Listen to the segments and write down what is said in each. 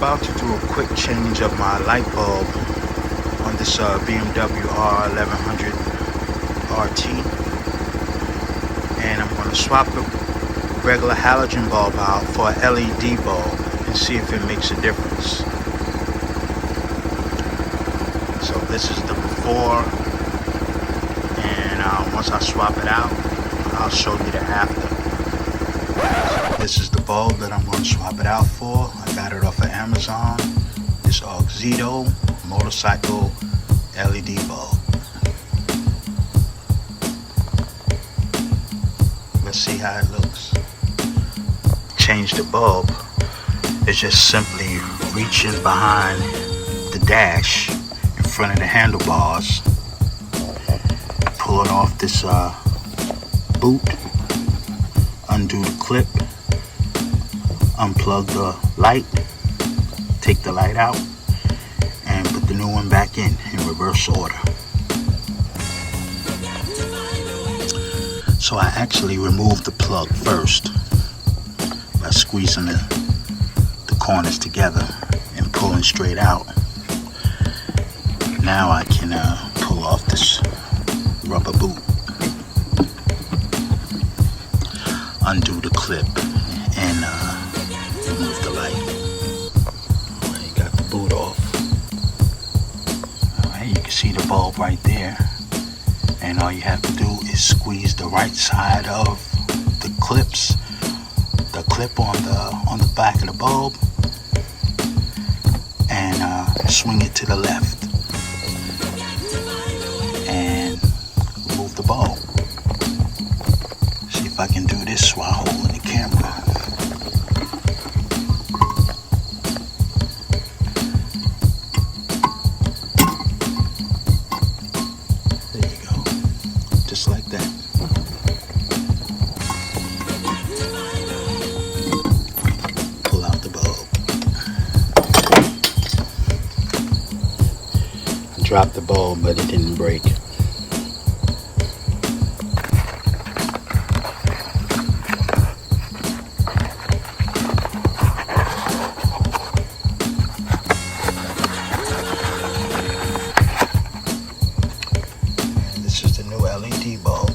about to do a quick change of my light bulb on this BMW R1100 RT, and I'm going to swap the regular halogen bulb out for an LED bulb and see if it makes a difference. So this is the before, and once I swap it out, I'll show you the after. This is the bulb that I'm going to swap it out for. I got it off of Amazon. This Auxito motorcycle LED bulb. Let's see how it looks. Change the bulb. It's just simply reaching behind the dash in front of the handlebars, pulling off this boot, undo the clip, unplug the light, take the light out, and put the new one back in reverse order. So I actually removed the plug first by squeezing the corners together and pulling straight out. Now I can pull off this rubber boot, undo the clip, and remove the light. Alright, you got the boot off. Alright, you can see the bulb right there, and all you have to do is squeeze the right side of the clips, the clip on the back of the bulb, and swing it to the left and remove the bulb. See if I can do this while holding the camera. There you go. Just like that. Pull out the bulb. I dropped the bulb, but it didn't break. This is the new LED bulb.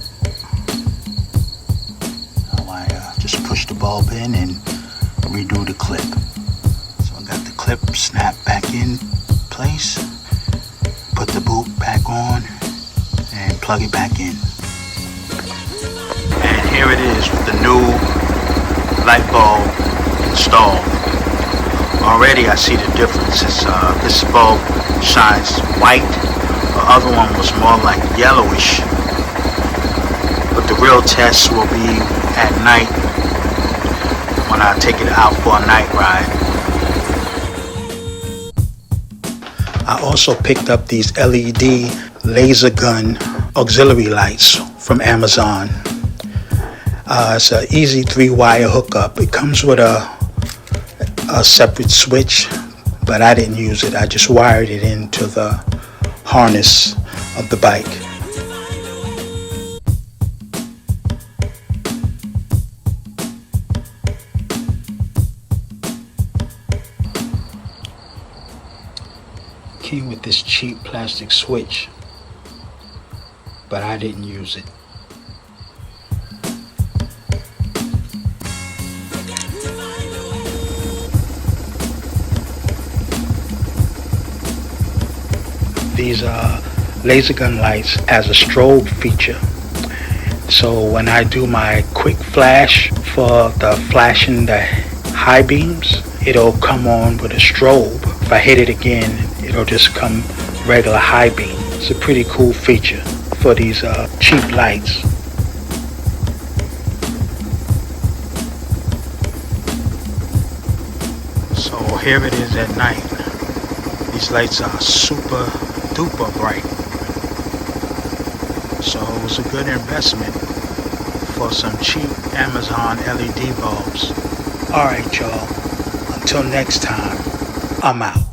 Now I just push the bulb in and redo the clip. So I got the clip snapped back in place, put the boot back on, and plug it back in. And here it is with the new light bulb installed. Already I see the difference. This bulb shines white. The other one was more like yellowish. But the real test will be at night when I take it out for a night ride. I also picked up these LED laser gun auxiliary lights from Amazon. It's an easy 3-wire hookup. It comes with a separate switch, but I didn't use it. I just wired it into the harness of the bike. Came with this cheap plastic switch, but I didn't use it. These laser gun lights has a strobe feature. So when I do my quick flash for the flashing the high beams, it'll come on with a strobe. If I hit it again, it'll just come regular high beam. It's a pretty cool feature for these cheap lights. So here it is at night. These lights are super duper bright. So it was a good investment for some cheap Amazon LED bulbs. Alright y'all, until next time, I'm out.